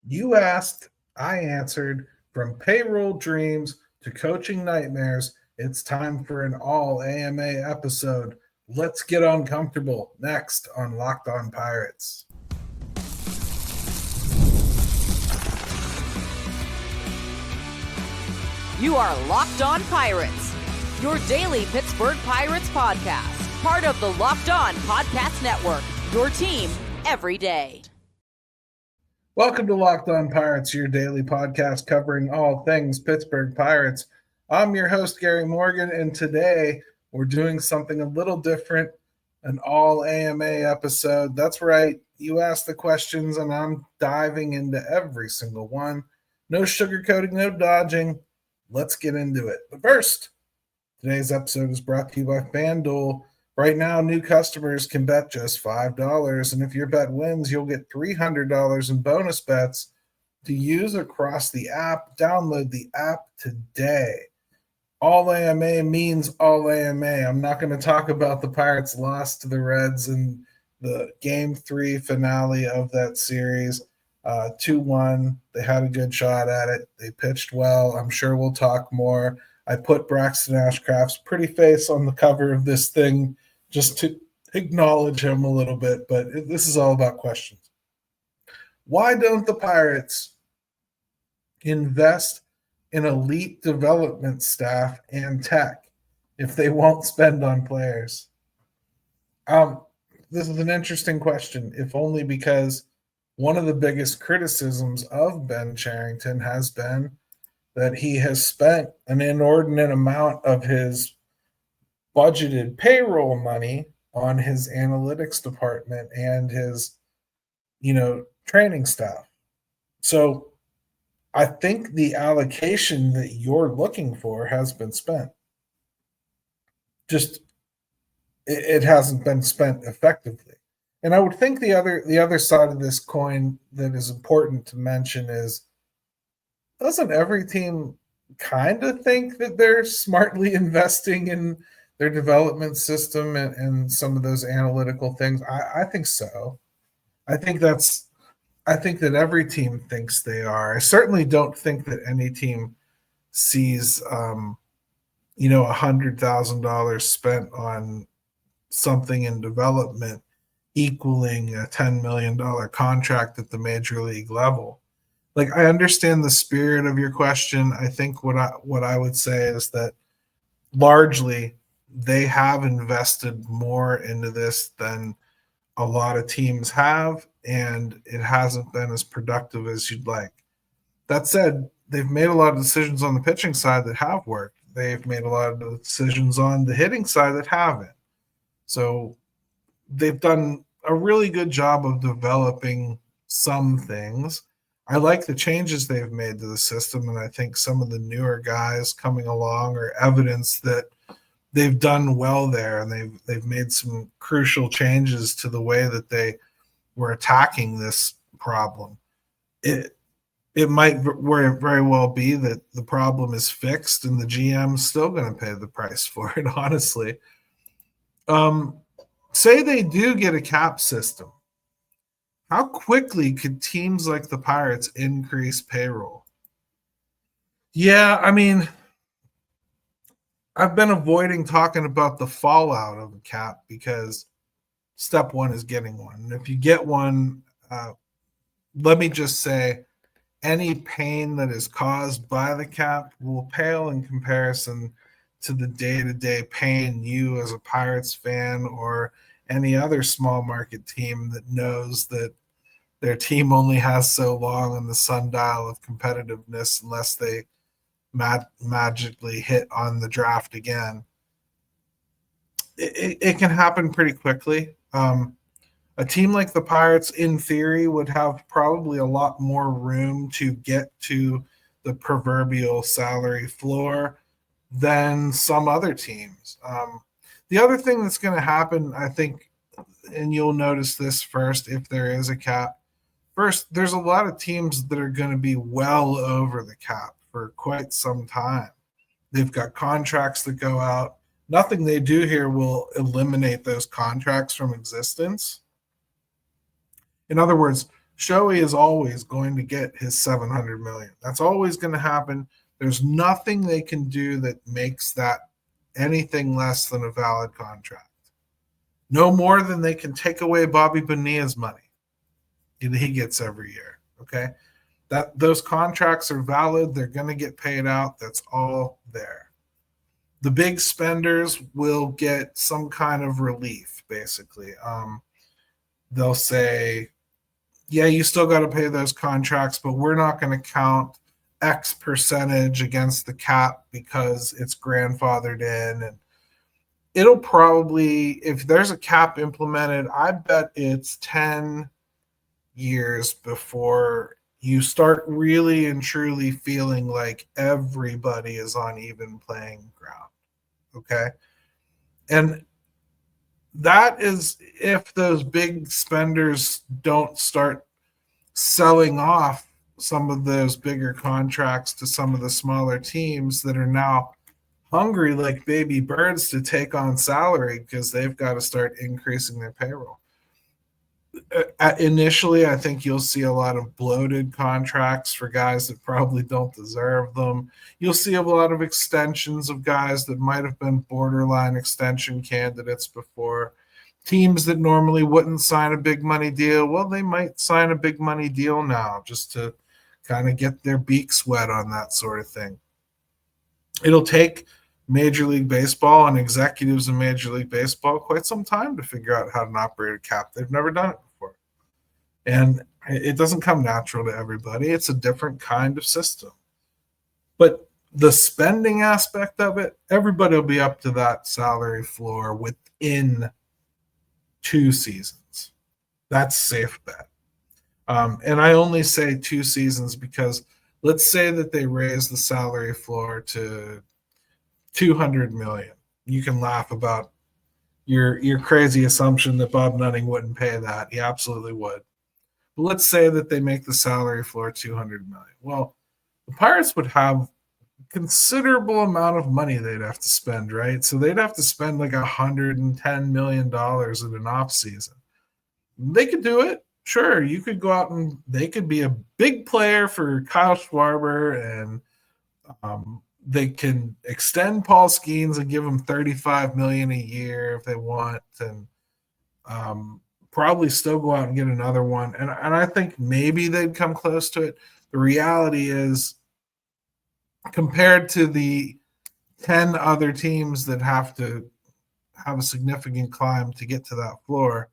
You asked, I answered. From payroll dreams to coaching nightmares, it's time for an all AMA episode. Let's get uncomfortable next on Locked On Pirates. You are Locked On Pirates, your daily Pittsburgh Pirates podcast, part of the Locked On Podcast Network, your team every day. Welcome to Locked On Pirates, your daily podcast covering all things Pittsburgh Pirates. I'm your host, Gary Morgan, and today we're doing something a little different, an all AMA episode. That's right, you asked the questions, and I'm diving into every single one. No sugarcoating, no dodging. Let's get into it. But first, today's episode is brought to you by FanDuel. Right now, new customers can bet just $5, and if your bet wins, you'll get $300 in bonus bets to use across the app. Download the app today. All AMA means all AMA. I'm not going to talk about the Pirates' loss to the Reds in the Game 3 finale of that series. 2-1. They had a good shot at it. They pitched well. I'm sure we'll talk more. I put Braxton Ashcraft's pretty face on the cover of this thing just to acknowledge him a little bit, but this is all about questions. Why don't the Pirates invest in elite development staff and tech if they won't spend on players? This is an interesting question, if only because one of the biggest criticisms of Ben Cherington has been that he has spent an inordinate amount of his budgeted payroll money on his analytics department and his, training staff. So I think the allocation that you're looking for has been spent. Just it hasn't been spent effectively. And I would think the other side of this coin that is important to mention is, doesn't every team kind of think that they're smartly investing in their development system and some of those analytical things? I think so. I think that every team thinks they are. I certainly don't think that any team sees $100,000 spent on something in development equaling a $10 million contract at the major league level. Like, I understand the spirit of your question. I think what I would say is that largely they have invested more into this than a lot of teams have, and it hasn't been as productive as you'd like. That said, they've made a lot of decisions on the pitching side that have worked. They've made a lot of decisions on the hitting side that haven't. So they've done a really good job of developing some things. I like the changes they've made to the system, and I think some of the newer guys coming along are evidence that they've done well there, and they've made some crucial changes to the way that they were attacking this problem. It might very well be that the problem is fixed and the GM's still going to pay the price for it, honestly. Say they do get a cap system. How quickly could teams like the Pirates increase payroll? Yeah, I mean, I've been avoiding talking about the fallout of a cap because step one is getting one. And if you get one, let me just say, any pain that is caused by the cap will pale in comparison to the day-to-day pain you as a Pirates fan or any other small market team that knows that their team only has so long on the sundial of competitiveness unless they magically hit on the draft again. It can happen pretty quickly. A team like the Pirates, in theory, would have probably a lot more room to get to the proverbial salary floor than some other teams. The other thing that's going to happen, I think, and you'll notice this first if there is a cap. First, there's a lot of teams that are going to be well over the cap for quite some time. They've got contracts that go out. Nothing they do here will eliminate those contracts from existence. In other words, Shohei is always going to get his $700 million. That's always going to happen. There's nothing they can do that makes that anything less than a valid contract. No more than they can take away Bobby Bonilla's money that he gets every year. Okay, that those contracts are valid. They're going to get paid out. That's all there. The big spenders will get some kind of relief, basically. They'll say, yeah, you still got to pay those contracts, but we're not going to count X percentage against the cap because it's grandfathered in. And it'll probably, if there's a cap implemented, I bet it's 10 years before you start really and truly feeling like everybody is on even playing ground. Okay. And that is if those big spenders don't start selling off some of those bigger contracts to some of the smaller teams that are now hungry like baby birds to take on salary because they've got to start increasing their payroll. Initially, I think you'll see a lot of bloated contracts for guys that probably don't deserve them. You'll see a lot of extensions of guys that might have been borderline extension candidates before. Teams that normally wouldn't sign a big money deal, well, they might sign a big money deal now just to kind of get their beaks wet on that sort of thing. It'll take Major League Baseball and executives in Major League Baseball quite some time to figure out how to operate a cap. They've never done it before. And it doesn't come natural to everybody. It's a different kind of system. But the spending aspect of it, everybody will be up to that salary floor within 2 seasons. That's a safe bet. And I only say 2 seasons because let's say that they raise the salary floor to $200 million. You can laugh about your crazy assumption that Bob Nutting wouldn't pay that. He absolutely would. But let's say that they make the salary floor $200 million. Well, the Pirates would have a considerable amount of money they'd have to spend, right? So they'd have to spend like $110 million in an offseason. They could do it. Sure, you could go out and they could be a big player for Kyle Schwarber, and they can extend Paul Skeens and give him $35 million a year if they want, and probably still go out and get another one. And I think maybe they'd come close to it. The reality is, compared to the 10 other teams that have to have a significant climb to get to that floor,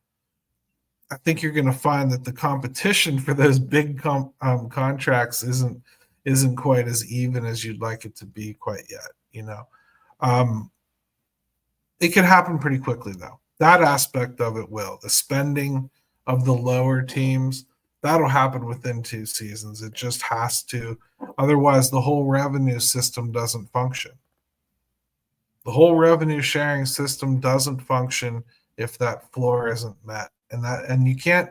I think you're going to find that the competition for those big contracts isn't quite as even as you'd like it to be quite yet. It can happen pretty quickly though. That aspect of it will. The spending of the lower teams, that'll happen within 2 seasons. It just has to. Otherwise, the whole revenue system doesn't function. The whole revenue sharing system doesn't function if that floor isn't met. And you can't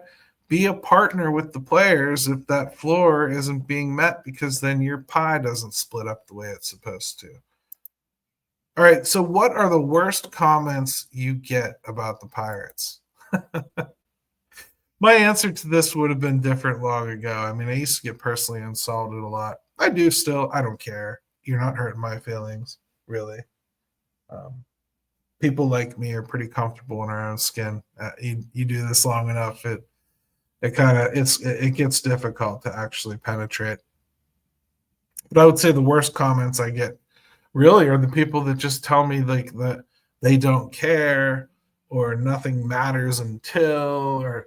be a partner with the players if that floor isn't being met, because then your pie doesn't split up the way it's supposed to. All right, so what are the worst comments you get about the Pirates? My answer to this would have been different long ago. I mean, I used to get personally insulted a lot. I do still. I don't care. You're not hurting my feelings, really. People like me are pretty comfortable in our own skin. You do this long enough, it gets difficult to actually penetrate. But I would say the worst comments I get really are the people that just tell me like that they don't care or nothing matters until, or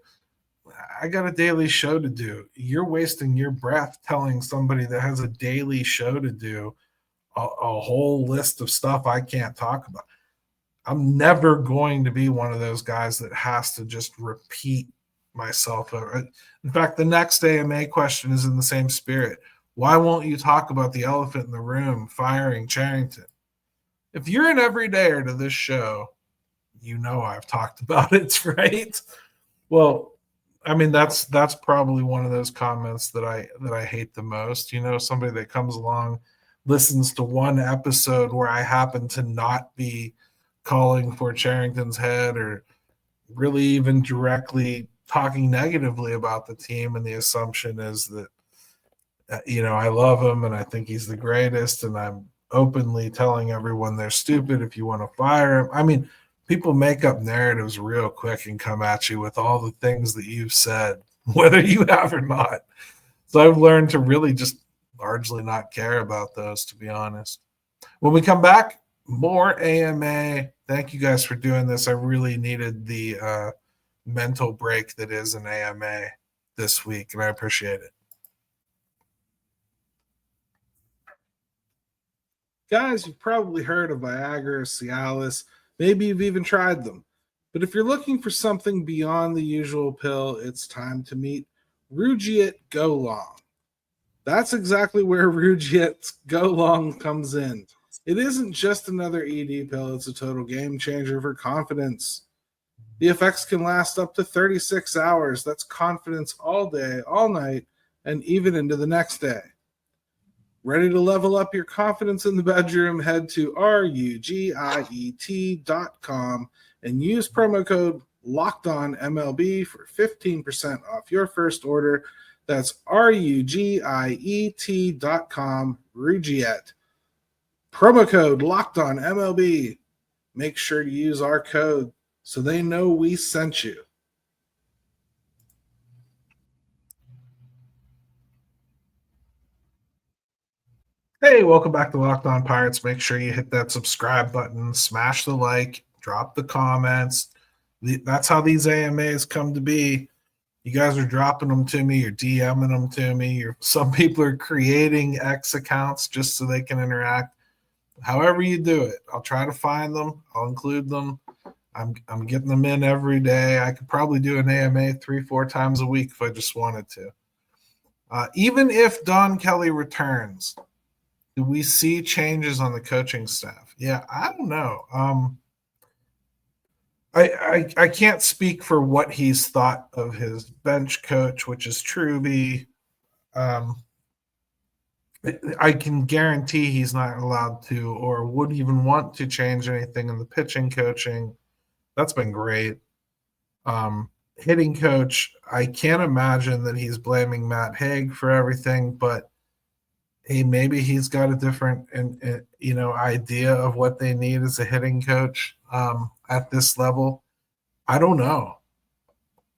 I got a daily show to do. You're wasting your breath telling somebody that has a daily show to do a whole list of stuff I can't talk about. I'm never going to be one of those guys that has to just repeat myself. In fact, the next AMA question is in the same spirit. Why won't you talk about the elephant in the room, firing Cherington? If you're an everydayer to this show, you know I've talked about it, right? Well, I mean, that's probably one of those comments that I hate the most. Somebody that comes along, listens to one episode where I happen to not be calling for Cherington's head or really even directly talking negatively about the team, and the assumption is that I love him and I think he's the greatest, and I'm openly telling everyone they're stupid if you want to fire him. I mean, people make up narratives real quick and come at you with all the things that you've said, whether you have or not. So I've learned to really just largely not care about those, to be honest. When we come back, more AMA. Thank you guys for doing this. I really needed the mental break that is an AMA this week, and I appreciate it. Guys, you've probably heard of Viagra or Cialis. Maybe you've even tried them. But if you're looking for something beyond the usual pill, it's time to meet Rugiet Go Long. That's exactly where Rugiet Go Long comes in. It isn't just another ED pill, it's a total game changer for confidence. The effects can last up to 36 hours. That's confidence all day, all night, and even into the next day. Ready to level up your confidence in the bedroom? Head to rugiet.com and use promo code LOCKEDONMLB for 15% off your first order. That's rugiet.com, Rugiet. Promo code LOCKEDONMLB. Make sure to use our code so they know we sent you. Hey, welcome back to Locked On Pirates. Make sure you hit that subscribe button, smash the like, drop the comments. That's how these AMAs come to be. You guys are dropping them to me. You're DMing them to me. Some people are creating X accounts just so they can interact. However you do it, I'll try to find them. I'll include them. I'm getting them in every day. I could probably do an AMA 3-4 times a week if I just wanted to. Even if Don Kelly returns, do we see changes on the coaching staff? Yeah, I don't know. I can't speak for what he's thought of his bench coach, which is Truby. I can guarantee he's not allowed to or would even want to change anything in the pitching coaching. That's been great. Hitting coach, I can't imagine that he's blaming Matt Haig for everything, but hey, maybe he's got a different idea of what they need as a hitting coach at this level. I don't know.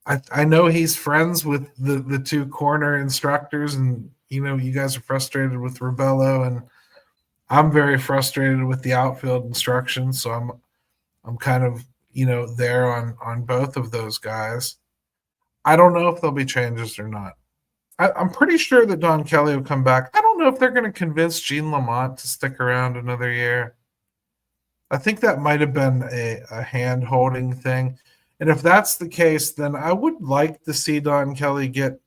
I know he's friends with the two corner instructors, and you guys are frustrated with Ribello, and I'm very frustrated with the outfield instructions. So I'm kind of there on both of those guys. I don't know if there'll be changes or not. I'm pretty sure that Don Kelly will come back. I don't know if they're going to convince Gene Lamont to stick around another year. I think that might have been a hand-holding thing. And if that's the case, then I would like to see Don Kelly get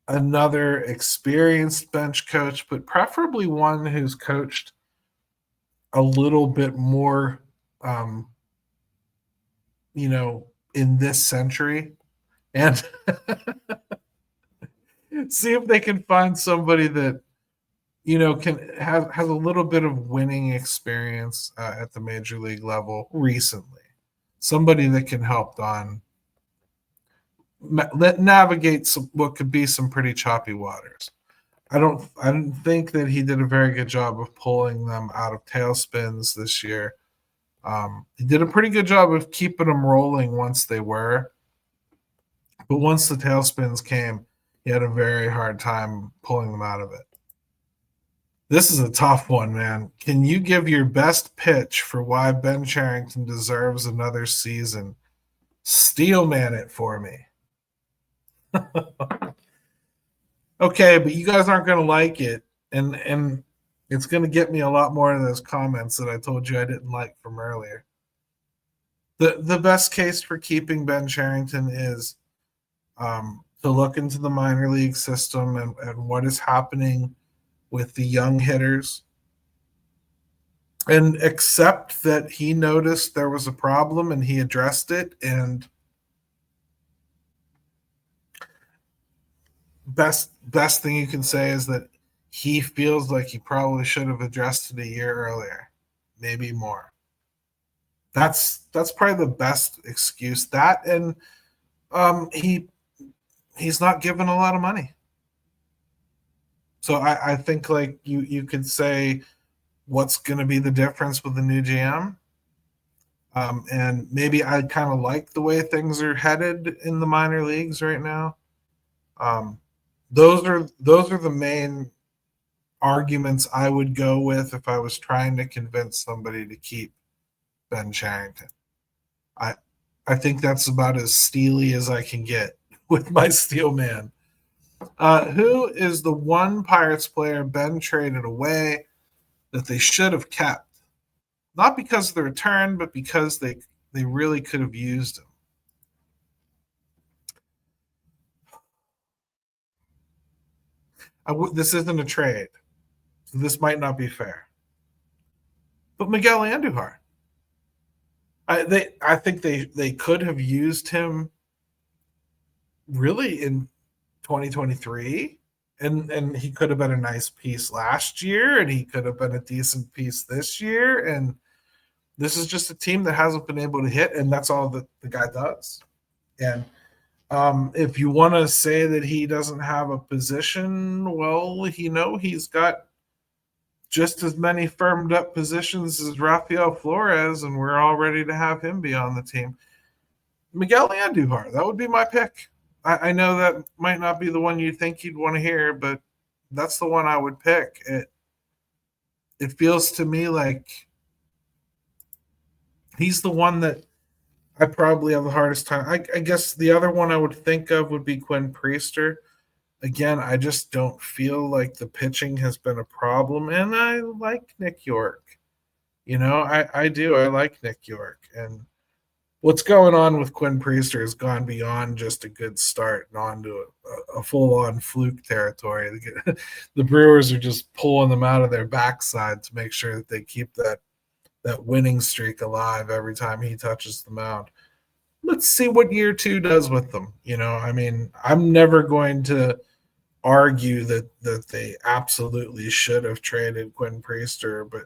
another experienced bench coach, but preferably one who's coached a little bit more, in this century. And see if they can find somebody that has a little bit of winning experience at the major league level recently. Somebody that can help Don navigate what could be some pretty choppy waters. I didn't think that he did a very good job of pulling them out of tailspins this year. He did a pretty good job of keeping them rolling once they were. But once the tailspins came, he had a very hard time pulling them out of it. This is a tough one, man. Can you give your best pitch for why Ben Cherington deserves another season? Steelman it for me. Okay, but you guys aren't going to like it, and it's going to get me a lot more of those comments that I told you I didn't like from earlier. The best case for keeping Ben Cherington is to look into the minor league system and what is happening with the young hitters, and accept that he noticed there was a problem and he addressed it. And best thing you can say is that he feels like he probably should have addressed it a year earlier, maybe more. That's probably the best excuse. That, and He's not given a lot of money. So I think like you could say what's going to be the difference with the new GM. And maybe I kind of like the way things are headed in the minor leagues right now. Um, those are the main arguments I would go with if I was trying to convince somebody to keep Ben Cherington. I I think that's about as steely as I can get with my steel man. Who is the one Pirates player Ben traded away that they should have kept? Not because of the return, but because they really could have used him. This isn't a trade, so this might not be fair. But Miguel Andujar, I think they could have used him really in 2023, and he could have been a nice piece last year, and he could have been a decent piece this year, and this is just a team that hasn't been able to hit, and that's all that the guy does. And if you want to say that he doesn't have a position, well, he's got just as many firmed up positions as Rafael Flores, and we're all ready to have him be on the team. Miguel Andujar, that would be my pick. I know that might not be the one you think you'd want to hear, but that's the one I would pick. It feels to me like he's the one that I probably have the hardest time. I guess the other one I would think of would be Quinn Priester. Again, I just don't feel like the pitching has been a problem, and I like Nick York. I do. I like Nick York, and what's going on with Quinn Priester has gone beyond just a good start and onto a full-on fluke territory. The Brewers are just pulling them out of their backside to make sure that they keep that winning streak alive every time he touches the mound. Let's see what year 2 does with them. I'm never going to argue that they absolutely should have traded Quinn Priester, but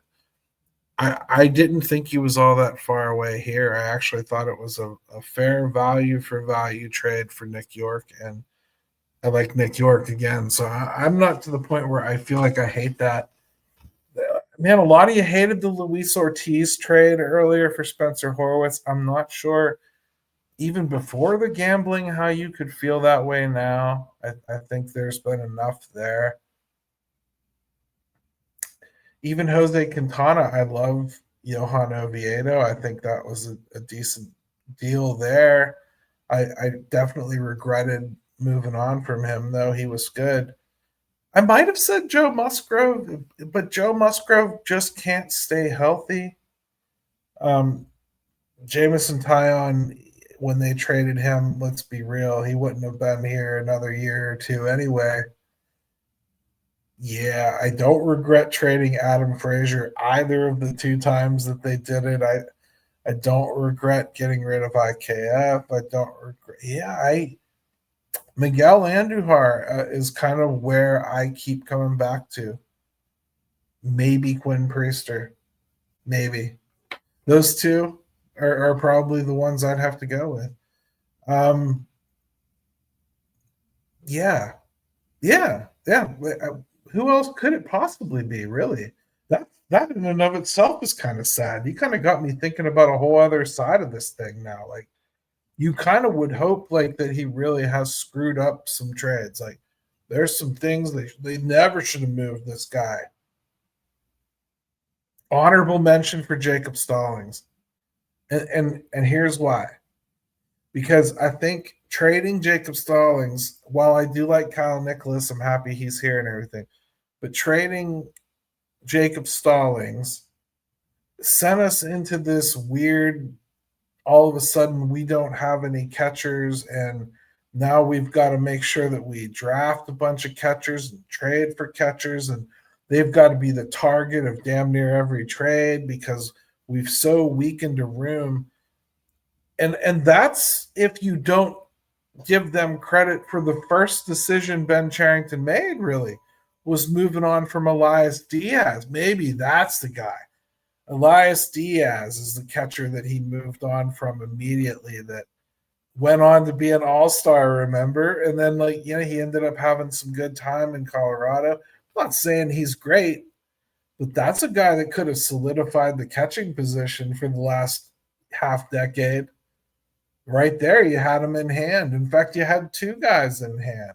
I didn't think he was all that far away here. I actually thought it was a fair value for value trade for Nick York, and I like Nick York again. So I'm not to the point where I feel like I hate that. Man, a lot of you hated the Luis Ortiz trade earlier for Spencer Horwitz. I'm not sure, even before the gambling, how you could feel that way now. I think there's been enough there. Even Jose Quintana, I love Johan Oviedo. I think that was a decent deal there. I definitely regretted moving on from him, though. He was good. I might have said Joe Musgrove, but Joe Musgrove just can't stay healthy. Jameson Taillon, when they traded him, let's be real, he wouldn't have been here another year or two anyway. Yeah, I don't regret trading Adam Frazier either of the 2 times that they did it. I don't regret getting rid of IKF. I don't regret. Yeah, Miguel Andujar is kind of where I keep coming back to. Maybe Quinn Priester. Maybe. Those 2 are probably the ones I'd have to go with. Yeah. Who else could it possibly be, really? That in and of itself is kind of sad. You kind of got me thinking about a whole other side of this thing now. Like, you kind of would hope like that he really has screwed up some trades. Like, there's some things they never should have moved this guy. Honorable mention for Jacob Stallings. And here's why. Because I think trading Jacob Stallings, while I do like Kyle Nicholas, I'm happy he's here and everything, but trading Jacob Stallings sent us into this weird, all of a sudden we don't have any catchers, and now we've got to make sure that we draft a bunch of catchers and trade for catchers, and they've got to be the target of damn near every trade because we've so weakened a room. And that's if you don't give them credit for the first decision Ben Cherington made, really, was moving on from Elias Diaz. Maybe that's the guy. Elias Diaz is the catcher that he moved on from immediately that went on to be an all-star, remember? And then, like, he ended up having some good time in Colorado. I'm not saying he's great, but that's a guy that could have solidified the catching position for the last half decade. Right there, you had him in hand. In fact, you had two guys in hand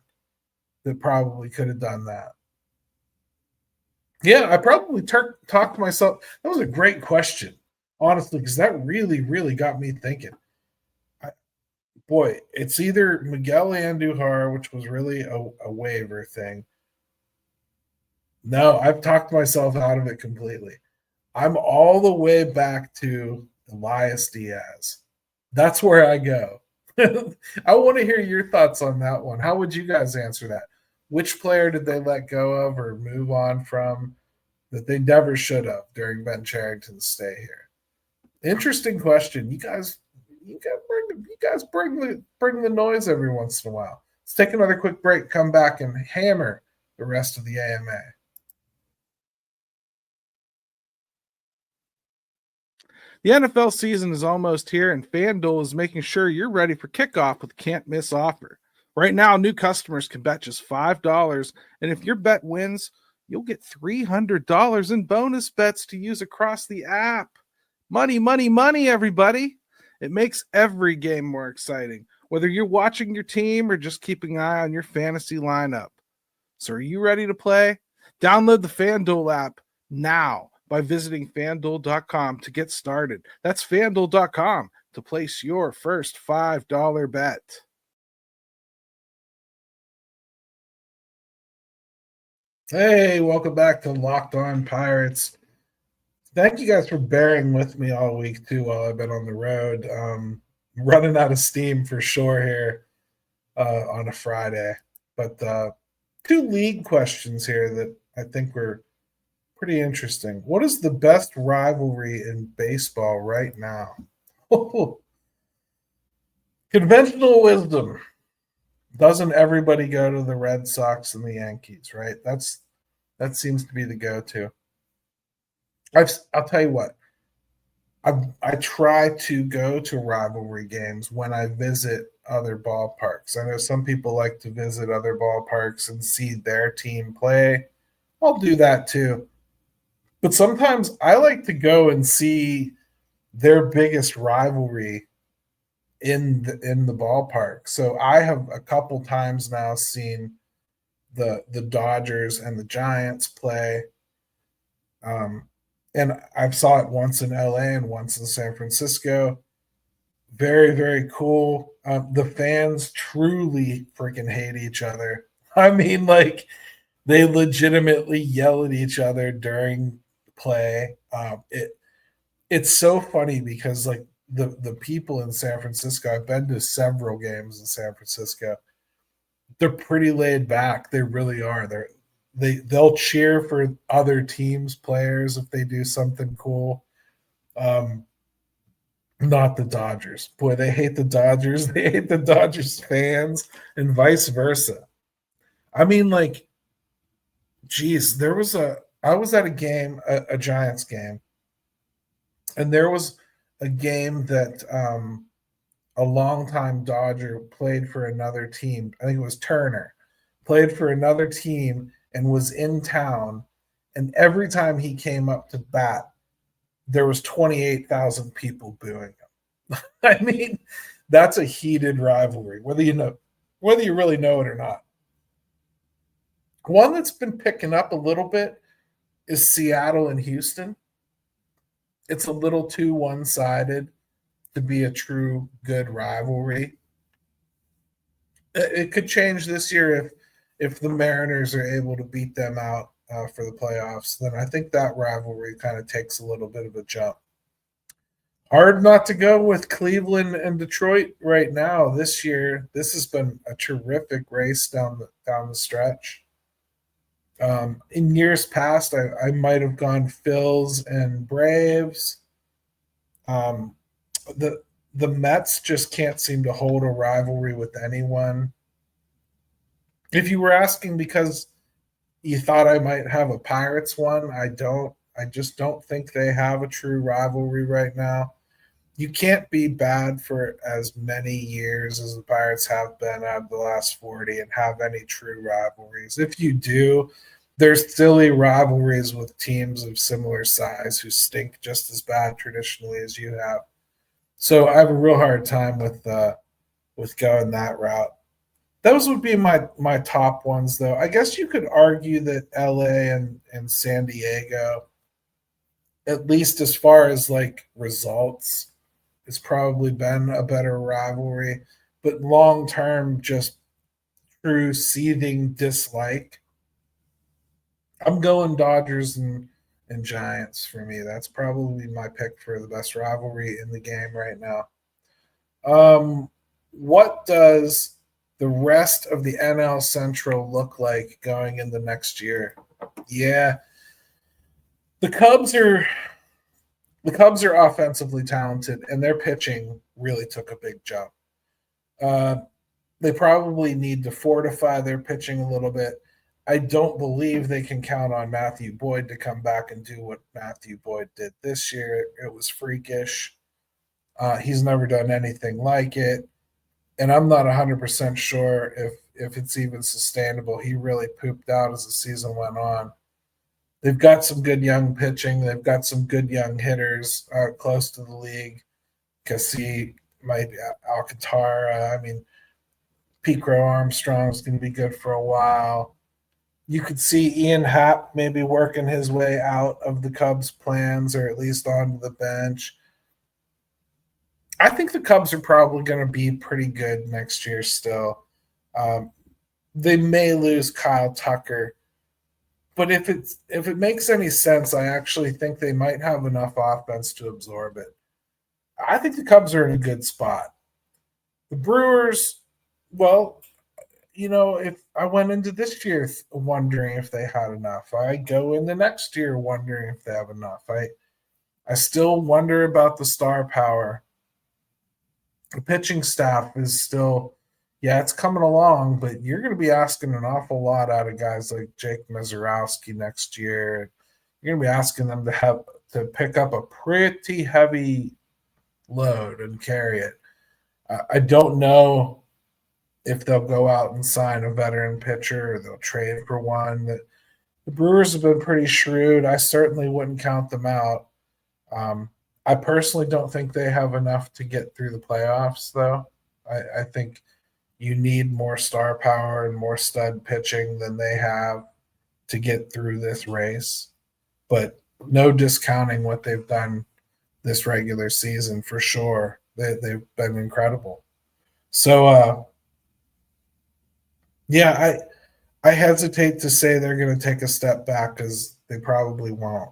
that probably could have done that. Yeah, I probably talked to myself. That was a great question, honestly, because that really, really got me thinking. Boy, it's either Miguel Andujar, which was really a waiver thing. No, I've talked myself out of it completely. I'm all the way back to Elias Diaz. That's where I go. I want to hear your thoughts on that one. How would you guys answer that? Which player did they let go of or move on from that they never should have during Ben Cherington's stay here? Interesting question. You guys bring the noise every once in a while. Let's take another quick break, come back and hammer the rest of the AMA. The NFL season is almost here, and FanDuel is making sure you're ready for kickoff with a can't-miss offer. Right now, new customers can bet just $5, and if your bet wins, you'll get $300 in bonus bets to use across the app. Money, money, money, everybody. It makes every game more exciting, whether you're watching your team or just keeping an eye on your fantasy lineup. So are you ready to play? Download the FanDuel app now by visiting FanDuel.com to get started. That's FanDuel.com to place your first $5 bet. Hey, welcome back to Locked On Pirates. Thank you guys for bearing with me all week, too, while I've been on the road. Running out of steam for sure here on a Friday. But two league questions here that I think were pretty interesting. What is the best rivalry in baseball right now? Conventional wisdom. Doesn't everybody go to the Red Sox and the Yankees, right? That seems to be the go-to. I'll tell you what. I try to go to rivalry games when I visit other ballparks. I know some people like to visit other ballparks and see their team play. I'll do that too. But sometimes I like to go and see their biggest rivalry in the ballpark. So I have a couple times now seen the Dodgers and the Giants play. And I saw it once in LA and once in San Francisco. Very, very cool. The fans truly freaking hate each other. I mean, like, they legitimately yell at each other during play. It's so funny because, like, the people in San Francisco, I've been to several games in San Francisco. They're pretty laid back. They really are. They'll cheer for other teams' players if they do something cool. Not the Dodgers. Boy, they hate the Dodgers. They hate the Dodgers fans and vice versa. I mean, like, geez, I was at a game, a Giants game, and there was a game that a longtime Dodger played for another team. I think it was Turner, played for another team and was in town. And every time he came up to bat, there was 28,000 people booing him. I mean, that's a heated rivalry, whether you really know it or not. One that's been picking up a little bit is Seattle and Houston. It's a little too one-sided to be a true good rivalry. It could change this year if the Mariners are able to beat them out for the playoffs. Then I think that rivalry kind of takes a little bit of a jump. Hard not to go with Cleveland and Detroit right now this year. This has been a terrific race down the stretch. In years past, I might have gone Phils and Braves. The Mets just can't seem to hold a rivalry with anyone. If you were asking because you thought I might have a Pirates one, I don't. I just don't think they have a true rivalry right now. you can't be bad for as many years as the Pirates have been out of the last 40 and have any true rivalries. If you do, there's silly rivalries with teams of similar size who stink just as bad traditionally as you have. So I have a real hard time with going that route. Those would be my top ones, though. I guess you could argue that LA and San Diego, at least as far as like results, has probably been a better rivalry. But long term, just true seething dislike, I'm going Dodgers and Giants for me. That's probably my pick for the best rivalry in the game right now. What does the rest of the NL Central look like going in the next year? Yeah, the Cubs are offensively talented, and their pitching really took a big jump. Uh, they probably need to fortify their pitching a little bit. I don't believe they can count on Matthew Boyd to come back and do what Matthew Boyd did this year. It was freakish. He's never done anything like it, and I'm not 100% sure if it's even sustainable. He really pooped out as the season went on. They've got some good young pitching. They've got some good young hitters close to the league. Cassie, maybe Alcantara. I mean, Pico Armstrong is going to be good for a while. You could see Ian Happ maybe working his way out of the Cubs' plans or at least onto the bench. I think the Cubs are probably going to be pretty good next year still. They may lose Kyle Tucker, but if it makes any sense, I actually think they might have enough offense to absorb it. I think the Cubs are in a good spot. The Brewers, well, if I went into this year wondering if they had enough, I go in the next year wondering if they have enough. I still wonder about the star power. The pitching staff is still, it's coming along, but you're going to be asking an awful lot out of guys like Jake Mazeroski next year. You're going to be asking them to pick up a pretty heavy load and carry it. I don't know if they'll go out and sign a veteran pitcher or they'll trade for one. The Brewers have been pretty shrewd. I certainly wouldn't count them out. I personally don't think they have enough to get through the playoffs, though. I think you need more star power and more stud pitching than they have to get through this race. But no discounting what they've done this regular season for sure. They've been incredible. So, I hesitate to say they're going to take a step back because they probably won't.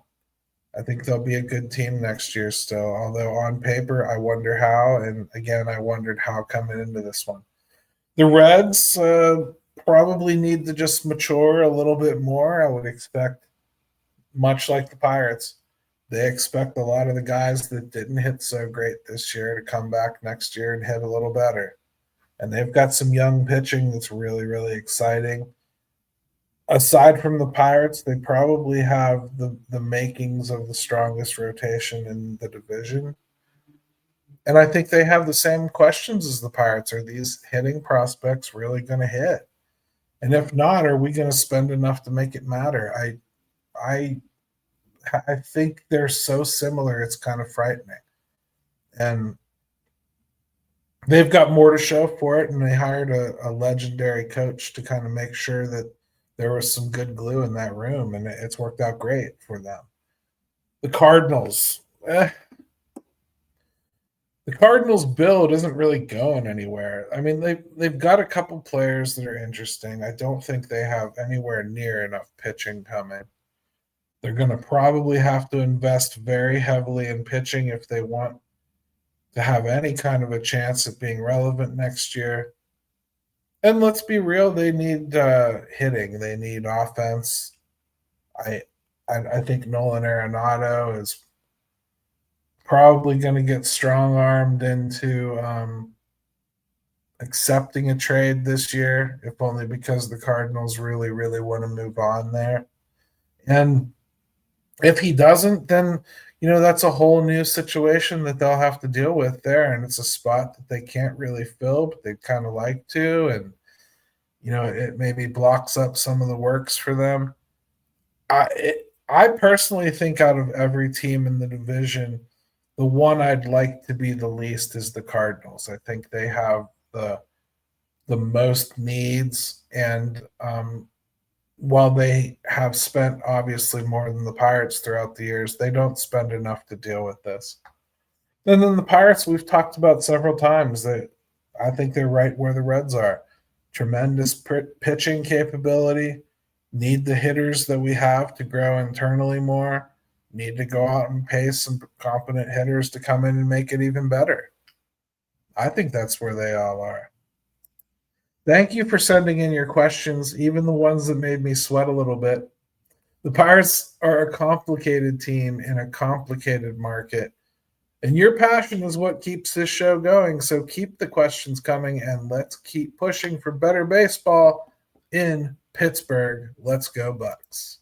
I think they'll be a good team next year still, although on paper, I wonder how. And again, I wondered how coming into this one. The Reds probably need to just mature a little bit more. I would expect, much like the Pirates, they expect a lot of the guys that didn't hit so great this year to come back next year and hit a little better. And they've got some young pitching that's really, really exciting. Aside from the Pirates, they probably have the makings of the strongest rotation in the division. And I think they have the same questions as the Pirates. Are these hitting prospects really going to hit? And if not, are we going to spend enough to make it matter? I think they're so similar, it's kind of frightening. And they've got more to show for it, and they hired a legendary coach to kind of make sure that there was some good glue in that room, and it's worked out great for them. The Cardinals. The Cardinals build isn't really going anywhere. I mean, they've got a couple players that are interesting. I don't think they have anywhere near enough pitching coming. They're going to probably have to invest very heavily in pitching if they want to have any kind of a chance at being relevant next year. And let's be real, they need hitting. They need offense. I think Nolan Arenado is probably going to get strong-armed into accepting a trade this year, if only because the Cardinals really, really want to move on there. And if he doesn't, then that's a whole new situation that they'll have to deal with there. And it's a spot that they can't really fill, but they'd kind of like to. And, it maybe blocks up some of the works for them. I personally think out of every team in the division, the one I'd like to be the least is the Cardinals. I think they have the most needs, and while they have spent obviously more than the Pirates throughout the years, they don't spend enough to deal with this. And then the Pirates, we've talked about several times that I think they're right where the Reds are. Tremendous pitching capability, need the hitters that we have to grow internally more, need to go out and pay some competent hitters to come in and make it even better. I think that's where they all are. Thank you for sending in your questions, even the ones that made me sweat a little bit. The Pirates are a complicated team in a complicated market, and your passion is what keeps this show going. So keep the questions coming, and let's keep pushing for better baseball in Pittsburgh. Let's go, Bucks.